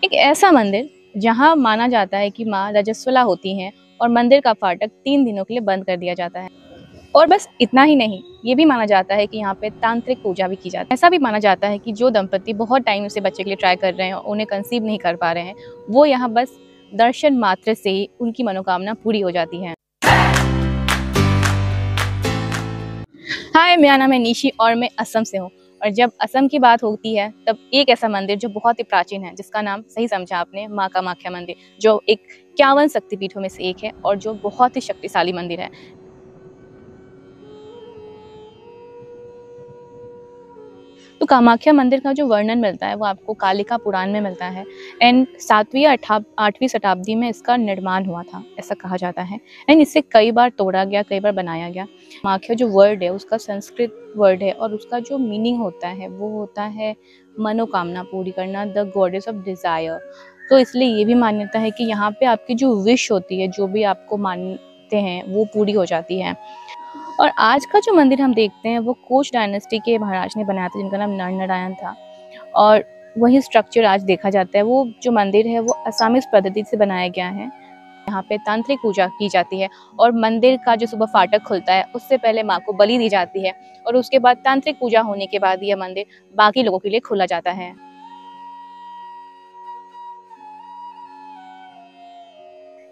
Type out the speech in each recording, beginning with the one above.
एक ऐसा मंदिर जहाँ माना जाता है कि माँ रजस्वला होती हैं और मंदिर का फाटक 3 दिनों के लिए बंद कर दिया जाता है। और बस इतना ही नहीं, ये भी माना जाता है कि यहाँ पे तांत्रिक पूजा भी की जाती है। ऐसा भी माना जाता है कि जो दंपति बहुत टाइम से बच्चे के लिए ट्राई कर रहे हैं और उन्हें कंसीव नहीं कर पा रहे हैं, वो यहाँ बस दर्शन मात्र से ही उनकी मनोकामना पूरी हो जाती है। हाय, मेरा नाम है निशी और मैं असम से हूँ। और जब असम की बात होती है तब एक ऐसा मंदिर जो बहुत ही प्राचीन है, जिसका नाम सही समझा आपने, माँ कामाख्या मंदिर, जो एक 51 शक्तिपीठों में से एक है और जो बहुत ही शक्तिशाली मंदिर है। तो कामाख्या मंदिर का जो वर्णन मिलता है वो आपको कालिका पुराण में मिलता है। एंड 7वीं या 8वीं शताब्दी में इसका निर्माण हुआ था, ऐसा कहा जाता है। एंड इसे कई बार तोड़ा गया, कई बार बनाया गया। कामाख्या जो वर्ड है उसका संस्कृत वर्ड है और उसका जो मीनिंग होता है वो होता है मनोकामना पूरी करना, द गॉडेस ऑफ डिजायर। तो इसलिए ये भी मान्यता है कि यहाँ पे आपकी जो विश होती है, जो भी आपको मानते हैं, वो पूरी हो जाती है। और आज का जो मंदिर हम देखते हैं वो कोच डायनेस्टी के महाराज ने बनाया था, जिनका नाम नरनारायण था। और वही स्ट्रक्चर आज देखा जाता है। वो जो मंदिर है वो असामीज पद्धति से बनाया गया है। यहाँ पे तांत्रिक पूजा की जाती है और मंदिर का जो सुबह फाटक खुलता है उससे पहले माँ को बलि दी जाती है और उसके बाद तांत्रिक पूजा होने के बाद यह मंदिर बाकी लोगों के लिए खुला जाता है।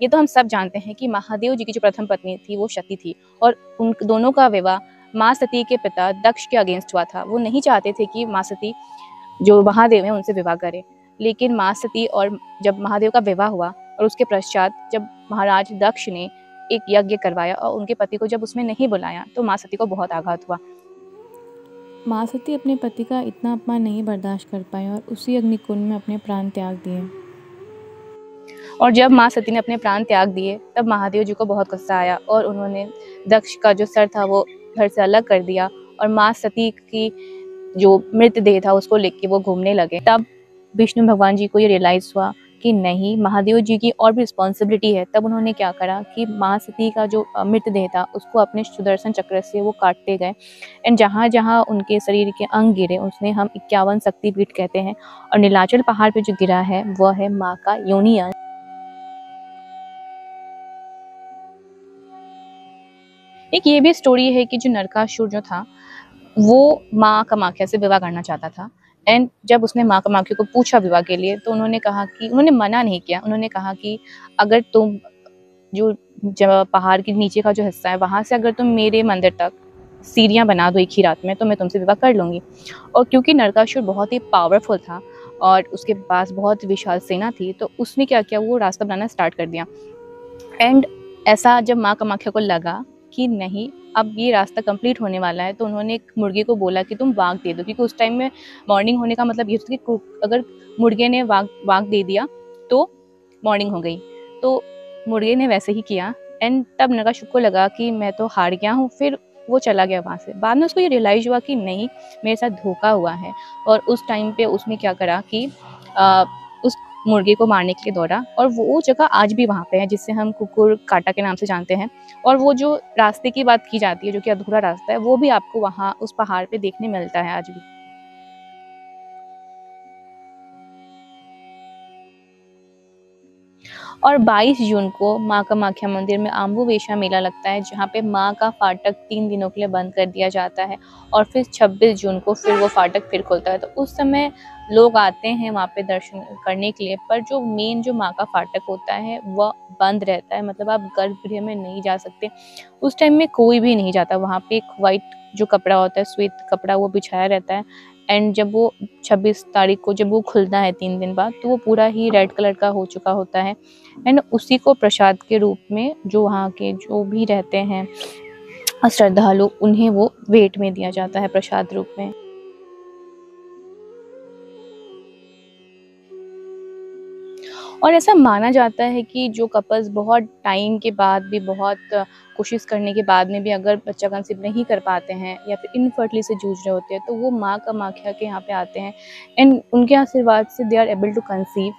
ये तो हम सब जानते हैं कि महादेव जी की जो प्रथम पत्नी थी वो सती थी और उन दोनों का विवाह माँ सती के पिता दक्ष के अगेंस्ट हुआ था। वो नहीं चाहते थे कि माँ सती जो महादेव हैं उनसे विवाह करें, लेकिन माँ सती और जब महादेव का विवाह हुआ और उसके पश्चात जब महाराज दक्ष ने एक यज्ञ करवाया और उनके पति को जब उसमें नहीं बुलाया तो माँ सती को बहुत आघात हुआ। माँ सती अपने पति का इतना अपमान नहीं बर्दाश्त कर पाई और उसी अग्निकुंड में अपने प्राण त्याग दिए। और जब माँ सती ने अपने प्राण त्याग दिए तब महादेव जी को बहुत गुस्सा आया और उन्होंने दक्ष का जो सर था वो घर से अलग कर दिया और माँ सती की जो मृतदेह था उसको लेके वो घूमने लगे। तब विष्णु भगवान जी को ये रियलाइज हुआ कि नहीं, महादेव जी की और भी रिस्पॉन्सिबिलिटी है। तब उन्होंने क्या करा कि माँ सती का जो मृतदेह था उसको अपने सुदर्शन चक्र से वो काटते गए। एंड जहाँ जहाँ उनके शरीर के अंग गिरे उसने हम 51 शक्तिपीठ कहते हैं। और नीलाचल पहाड़ पे जो गिरा है वह है माँ का योनि अंग। एक ये भी स्टोरी है कि जो नरकासुर जो था वो माँ कामाख्या से विवाह करना चाहता था। एंड जब उसने माँ कामाख्या को पूछा विवाह के लिए तो उन्होंने कहा कि, उन्होंने मना नहीं किया, उन्होंने कहा कि अगर तुम जो जब पहाड़ के नीचे का जो हिस्सा है वहां से अगर तुम मेरे मंदिर तक सीढ़ियां बना दो एक ही रात में तो मैं तुमसे विवाह कर लूंगी। और क्योंकि नरकासुर बहुत ही पावरफुल था और उसके पास बहुत विशाल सेना थी तो उसने क्या किया, वो रास्ता बनाना स्टार्ट कर दिया। एंड ऐसा जब माँ कामाख्या को लगा कि नहीं, अब ये रास्ता कंप्लीट होने वाला है, तो उन्होंने एक मुर्गे को बोला कि तुम वाघ दे दो, क्योंकि उस टाइम में मॉर्निंग होने का मतलब ये था कि अगर मुर्गे ने वाघ वाघ दे दिया तो मॉर्निंग हो गई। तो मुर्गे ने वैसे ही किया। एंड तब नरकासुर को लगा कि मैं तो हार गया हूँ, फिर वो चला गया वहां से। बाद में उसको ये रियलाइज हुआ कि नहीं, मेरे साथ धोखा हुआ है। और उस टाइम पे उसने क्या करा कि उस मुर्गे को मारने के लिए दौड़ा। और वो जगह आज भी वहाँ पे है जिसे हम कुकुर काटा के नाम से जानते हैं। और वो जो रास्ते की बात की जाती है जो कि अधूरा रास्ता है, वो भी आपको वहाँ उस पहाड़ पे देखने मिलता है आज भी। और 22 जून को माँ कामाख्या मंदिर में आम्बुवेशा मेला लगता है, जहाँ पे माँ का फाटक 3 दिनों के लिए बंद कर दिया जाता है। और फिर 26 जून को फिर वो फाटक फिर खुलता है। तो उस समय लोग आते हैं वहाँ पे दर्शन करने के लिए, पर जो मेन जो माँ का फाटक होता है वह बंद रहता है। मतलब आप गर्भगृह में नहीं जा सकते। उस टाइम में कोई भी नहीं जाता। वहाँ पे एक वाइट जो कपड़ा होता है, श्वेत कपड़ा, वो बिछाया रहता है। एंड जब वो 26 तारीख को जब वो खुलता है 3 दिन बाद, तो वो पूरा ही रेड कलर का हो चुका होता है। एंड उसी को प्रसाद के रूप में जो वहाँ के जो भी रहते हैं श्रद्धालु, उन्हें वो वेट में दिया जाता है प्रसाद रूप में। और ऐसा माना जाता है कि जो कपल्स बहुत टाइम के बाद भी, बहुत कोशिश करने के बाद में भी अगर बच्चा कंसीव नहीं कर पाते हैं या फिर इनफर्टिलिटी से जूझ रहे होते हैं, तो वो माँ कामाख्या के यहाँ पे आते हैं। एंड उनके आशीर्वाद से they are able to conceive.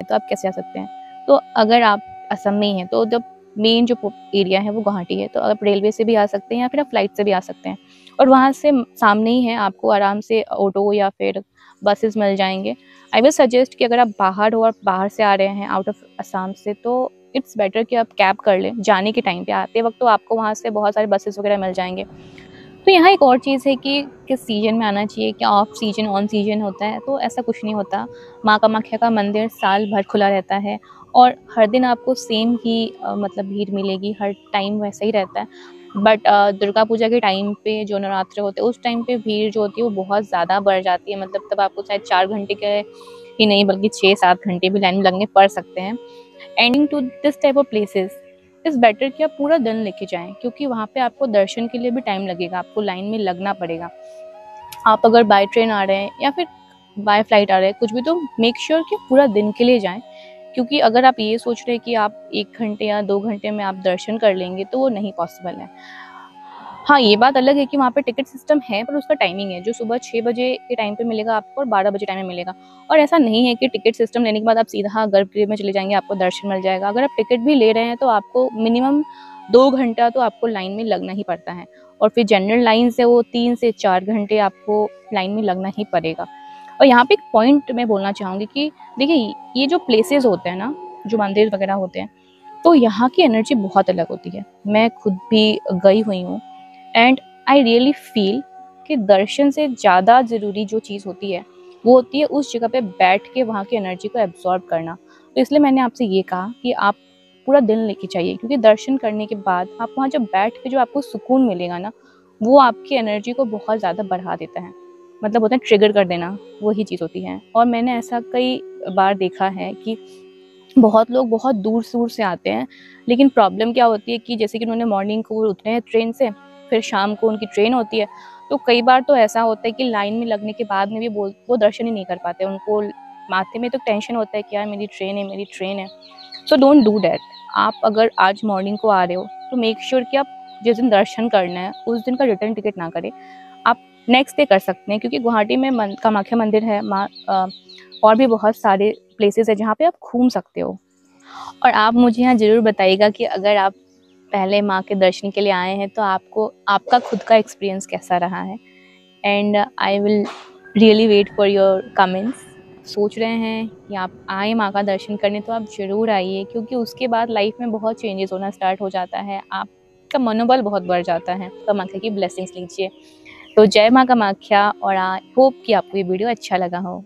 तो आप कैसे आ सकते हैं? तो अगर आप असम में ही हैं तो जब मेन जो एरिया है वो गुवाहाटी है, तो आप रेलवे से भी आ सकते हैं या फिर आप फ्लाइट से भी आ सकते हैं। और वहाँ से सामने ही है, आपको आराम से ऑटो या फिर बसेस मिल जाएंगे। आई विल सजेस्ट कि अगर आप बाहर हो और बाहर से आ रहे हैं आउट ऑफ असम से, तो इट्स बेटर कि आप कैब कर लें जाने के टाइम पे। आते वक्त तो आपको वहाँ से बहुत सारे बसेस वगैरह मिल जाएंगे। तो यहाँ एक और चीज़ है कि किस सीजन में आना चाहिए, क्या ऑफ सीजन ऑन सीजन होता है, तो ऐसा कुछ नहीं होता। माँ कामाख्या का मंदिर साल भर खुला रहता है और हर दिन आपको सेम ही मतलब भीड़ मिलेगी, हर टाइम वैसा ही रहता है। बट दुर्गा पूजा के टाइम पे जो नवरात्र होते हैं उस टाइम पे भीड़ जो होती है वो बहुत ज़्यादा बढ़ जाती है। मतलब तब आपको शायद 4 घंटे के ही नहीं बल्कि 6-7 घंटे भी लाइन में लगने पड़ सकते हैं। Ending to this type of places is better कि आप पूरा दिन लेके जाएं, क्योंकि वहाँ पे आपको दर्शन के लिए भी टाइम लगेगा, आपको लाइन में लगना पड़ेगा। आप अगर बाय ट्रेन आ रहे हैं या फिर बाय फ्लाइट आ रहे हैं कुछ भी, तो मेक श्योर कि पूरा दिन के लिए जाएं। क्योंकि अगर आप ये सोच रहे हैं कि आप 1 घंटे या 2 घंटे में आप दर्शन कर लेंगे तो वो नहीं पॉसिबल है। हाँ, ये बात अलग है कि वहाँ पे टिकट सिस्टम है, पर उसका टाइमिंग है जो सुबह 6 बजे के टाइम पे मिलेगा आपको और 12 बजे टाइम में मिलेगा। और ऐसा नहीं है कि टिकट सिस्टम लेने के बाद आप सीधा गर्भगृह में चले जाएंगे, आपको दर्शन मिल जाएगा। अगर आप टिकट भी ले रहे हैं तो आपको मिनिमम 2 घंटा तो आपको लाइन में लगना ही पड़ता है। और फिर जनरल लाइन से वो 3 से 4 घंटे आपको लाइन में लगना ही पड़ेगा। और यहाँ पे एक पॉइंट मैं बोलना चाहूँगी कि देखिए, ये जो प्लेसेस होते हैं ना, जो मंदिर वगैरह होते हैं, तो यहाँ की एनर्जी बहुत अलग होती है। मैं खुद भी गई हुई हूँ एंड आई रियली फील कि दर्शन से ज़्यादा ज़रूरी जो चीज़ होती है वो होती है उस जगह पे बैठ के वहाँ की एनर्जी को एब्जॉर्ब करना। तो इसलिए मैंने आपसे ये कहा कि आप पूरा दिन लेके चाहिए, क्योंकि दर्शन करने के बाद आप वहाँ जब बैठ के जो आपको सुकून मिलेगा ना, वो आपकी एनर्जी को बहुत ज़्यादा बढ़ा देता है। मतलब होता है ट्रिगर कर देना, वही चीज़ होती है। और मैंने ऐसा कई बार देखा है कि बहुत लोग बहुत दूर दूर से आते हैं, लेकिन प्रॉब्लम क्या होती है कि जैसे कि उन्होंने मॉर्निंग को उतरे हैं ट्रेन से, फिर शाम को उनकी ट्रेन होती है, तो कई बार तो ऐसा होता है कि लाइन में लगने के बाद में भी वो दर्शन ही नहीं कर पाते। उनको माथे में तो टेंशन होता है कि यार मेरी ट्रेन है, मेरी ट्रेन है। So don't do that. आप अगर आज मॉर्निंग को आ रहे हो तो मेक श्योर कि आप जिस दिन दर्शन करना है उस दिन का रिटर्न टिकट ना करें, आप नेक्स्ट डे कर सकते हैं। क्योंकि गुवाहाटी में कामाख्या मंदिर है, और भी बहुत सारे प्लेसेस है जहाँ पे आप घूम सकते हो। और आप मुझे यहाँ ज़रूर बताइएगा कि अगर आप पहले माँ के दर्शन के लिए आए हैं तो आपको आपका खुद का एक्सपीरियंस कैसा रहा है। And I will really wait for your comments. सोच रहे हैं कि आप आए माँ का दर्शन करने तो आप ज़रूर आइए, क्योंकि उसके बाद लाइफ में बहुत चेंजेस होना स्टार्ट हो जाता है, आपका मनोबल बहुत बढ़ जाता है। कामाख्या की ब्लेसिंग्स लीजिए। तो जय माँ कामाख्या, और आई होप कि आपको ये वीडियो अच्छा लगा हो।